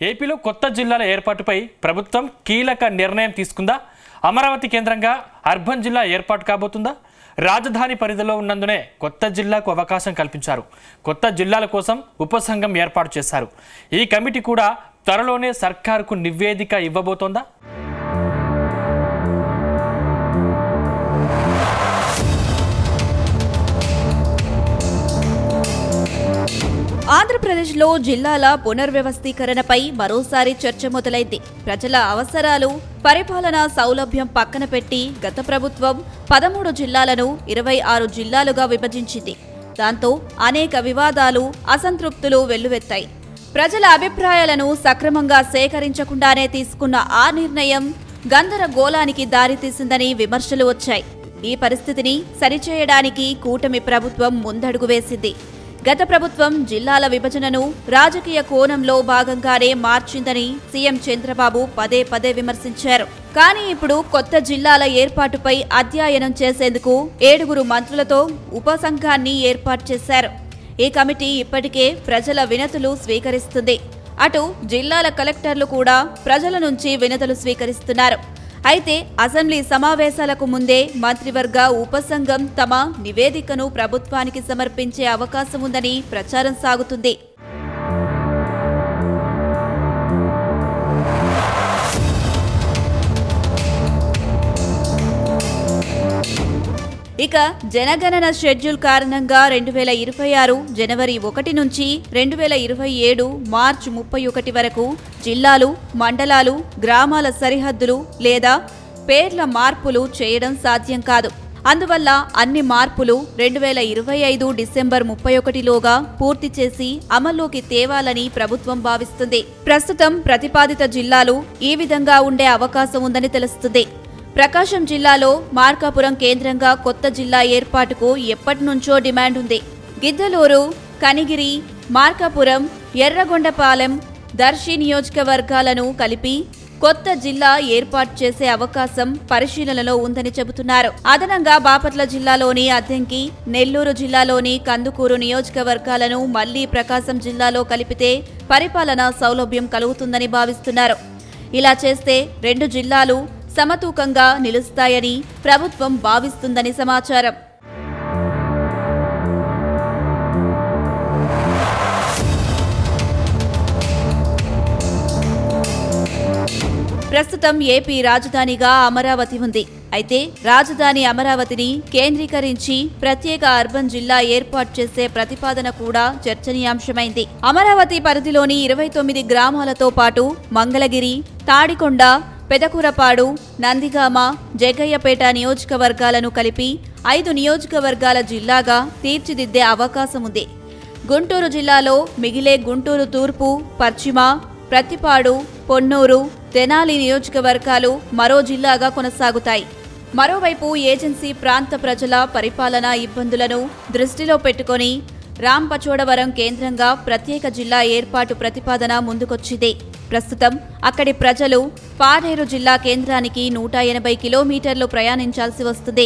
ఏపీలో కొత్త జిల్లాల ఏర్పాటుపై ప్రభుత్వం కీలక నిర్ణయం తీసుకుందా? అమరావతి కేంద్రంగా అర్బన్ జిల్లా ఏర్పాటు కాబోతుందా? రాజధాని పరిధిలో ఉన్నందునే కొత్త జిల్లాకు అవకాశం కల్పించారు. కొత్త జిల్లాల కోసం ఉపసంఘం ఏర్పాటు చేశారు. ఈ కమిటీ కూడా త్వరలోనే సర్కారుకు నివేదిక ఇవ్వబోతోందా? ఆంధ్రప్రదేశ్లో జిల్లాల పునర్వ్యవస్థీకరణపై మరోసారి చర్చ మొదలైంది. ప్రజల అవసరాలు, పరిపాలనా సౌలభ్యం పక్కన పెట్టి గత ప్రభుత్వం 13 జిల్లాలను 26 జిల్లాలుగా విభజించింది. దాంతో అనేక వివాదాలు, అసంతృప్తులు వెల్లువెత్తాయి. ప్రజల అభిప్రాయాలను సక్రమంగా సేకరించకుండానే తీసుకున్న ఆ నిర్ణయం గందరగోళానికి దారితీసిందని విమర్శలు వచ్చాయి. ఈ పరిస్థితిని సరిచేయడానికి కూటమి ప్రభుత్వం ముందడుగు వేసింది. గత ప్రభుత్వం జిల్లాల విభజనను రాజకీయ కోణంలో భాగంగానే మార్చిందని సీఎం చంద్రబాబు పదే పదే విమర్శించారు. కానీ ఇప్పుడు కొత్త జిల్లాల ఏర్పాటుపై అధ్యయనం చేసేందుకు 7 మంత్రులతో ఉపసంఘాన్ని ఏర్పాటు చేశారు. ఈ కమిటీ ఇప్పటికే ప్రజల వినతులు స్వీకరిస్తుంది. అటు జిల్లాల కలెక్టర్లు కూడా ప్రజల నుంచి వినతులు స్వీకరిస్తున్నారు. అయితే అసెంబ్లీ సమావేశాలకు ముందే మంత్రివర్గ ఉపసంఘం తమ నివేదికను ప్రభుత్వానికి సమర్పించే అవకాశం ఉందని ప్రచారం సాగుతుంది. ఇక జనగణన షెడ్యూల్ కారణంగా 2026 జనవరి 1 నుంచి 2027 మార్చి 31 వరకు జిల్లాలు, మండలాలు, గ్రామాల సరిహద్దులు లేదా పేర్ల మార్పులు చేయడం సాధ్యం కాదు. అందువల్ల అన్ని మార్పులు 2025 డిసెంబర్ 31లోగా పూర్తి చేసి అమల్లోకి తేవాలని ప్రభుత్వం భావిస్తుంది. ప్రస్తుతం ప్రతిపాదిత జిల్లాలు ఈ విధంగా ఉండే అవకాశం ఉందని తెలుస్తుంది. ప్రకాశం జిల్లాలో మార్కాపురం కేంద్రంగా కొత్త జిల్లా ఏర్పాటుకు ఎప్పటినుంచో డిమాండ్ ఉంది. గిద్దలూరు, కనిగిరి, మార్కాపురం, ఎర్రగొండపాలెం, దర్శి నియోజకవర్గాలను కలిపి కొత్త జిల్లా ఏర్పాటు చేసే అవకాశం పరిశీలనలో ఉందని చెబుతున్నారు. అదనంగా బాపట్ల జిల్లాలోని అద్దంకి, నెల్లూరు జిల్లాలోని కందుకూరు నియోజకవర్గాలను మళ్లీ ప్రకాశం జిల్లాలో కలిపితే పరిపాలనా సౌలభ్యం కలుగుతుందని భావిస్తున్నారు. ఇలా చేస్తే 2 జిల్లాలు సమతూకంగా నిలుస్తాయని ప్రభుత్వం భావిస్తుందని సమాచారం. ప్రస్తుతం ఏపీ రాజధానిగా అమరావతి ఉంది. అయితే రాజధాని అమరావతిని కేంద్రీకరించి ప్రత్యేక అర్బన్ జిల్లా ఏర్పాటు చేసే ప్రతిపాదన కూడా చర్చనీయాంశమైంది. అమరావతి పరిధిలోని 29 గ్రామాలతో పాటు మంగళగిరి, తాడికొండ, పెదకూరపాడు, నందిగామ, జగ్గయ్యపేట నియోజకవర్గాలను కలిపి 5 నియోజకవర్గాల జిల్లాగా తీర్చిదిద్దే అవకాశం ఉంది. గుంటూరు జిల్లాలో మిగిలే గుంటూరు తూర్పు, పశ్చిమ, ప్రతిపాడు, పొన్నూరు, తెనాలి నియోజకవర్గాలు మరో జిల్లాగా కొనసాగుతాయి. మరోవైపు ఏజెన్సీ ప్రాంత ప్రజల పరిపాలనా ఇబ్బందులను దృష్టిలో పెట్టుకుని రాంపచోడవరం కేంద్రంగా ప్రత్యేక జిల్లా ఏర్పాటు ప్రతిపాదన ముందుకొచ్చింది. ప్రస్తుతం అక్కడి ప్రజలు పాడేరు జిల్లా కేంద్రానికి 180 కిలోమీటర్లు ప్రయాణించాల్సి వస్తుంది.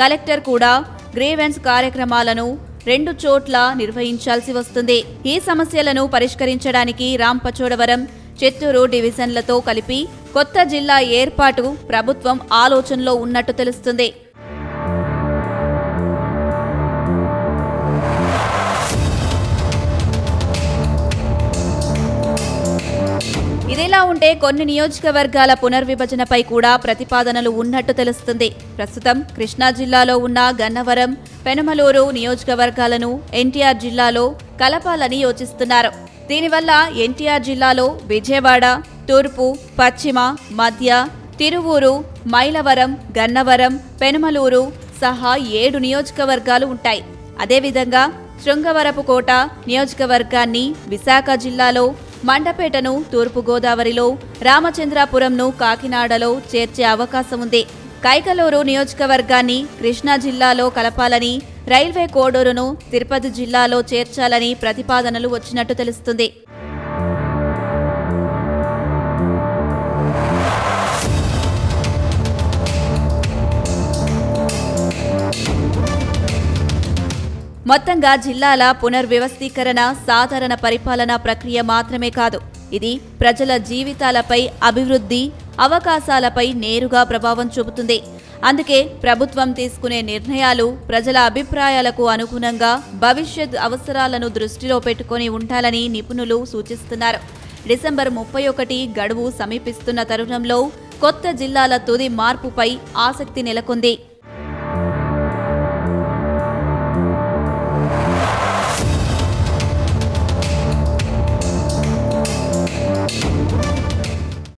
కలెక్టర్ కూడా గ్రీవెన్స్ కార్యక్రమాలను 2 చోట్ల నిర్వహించాల్సి వస్తుంది. ఈ సమస్యలను పరిష్కరించడానికి రాంపచోడవరం, చిత్తూరు డివిజన్లతో కలిపి కొత్త జిల్లా ఏర్పాటు ప్రభుత్వం ఆలోచనలో ఉన్నట్టు తెలుస్తుంది. ఇదిలా ఉంటే కొన్ని నియోజకవర్గాల పునర్విభజనపై కూడా ప్రతిపాదనలు ఉన్నట్టు తెలుస్తుంది. ప్రస్తుతం కృష్ణా జిల్లాలో ఉన్న గన్నవరం, పెనమలూరు నియోజకవర్గాలను ఎన్టీఆర్ జిల్లాలో కలపాలని యోచిస్తున్నారు. దీనివల్ల ఎన్టీఆర్ జిల్లాలో విజయవాడ, తూర్పు, పశ్చిమ, మధ్య, తిరువూరు, మైలవరం, గన్నవరం, పెనమలూరు సహా 7 నియోజకవర్గాలు ఉంటాయి. అదేవిధంగా శృంగవరపుకోట నియోజకవర్గాన్ని విశాఖ జిల్లాలో, మండపేటను తూర్పు గోదావరిలో, రామచంద్రాపురంను కాకినాడలో చేర్చే అవకాశం ఉంది. కైకలూరు నియోజకవర్గాన్ని కృష్ణా జిల్లాలో కలపాలని, రైల్వే కోడూరును తిరుపతి జిల్లాలో చేర్చాలని ప్రతిపాదనలు వచ్చినట్టు తెలుస్తుంది. మొత్తంగా జిల్లాల పునర్వ్యవస్థీకరణ సాధారణ పరిపాలనా ప్రక్రియ మాత్రమే కాదు, ఇది ప్రజల జీవితాలపై, అభివృద్ధి అవకాశాలపై నేరుగా ప్రభావం చూపుతుంది. అందుకే ప్రభుత్వం తీసుకునే నిర్ణయాలు ప్రజల అభిప్రాయాలకు అనుగుణంగా భవిష్యత్ అవసరాలను దృష్టిలో పెట్టుకుని ఉండాలని నిపుణులు సూచిస్తున్నారు. డిసెంబర్ 31 గడువు సమీపిస్తున్న తరుణంలో కొత్త జిల్లాల తుది మార్పుపై ఆసక్తి నెలకొంది.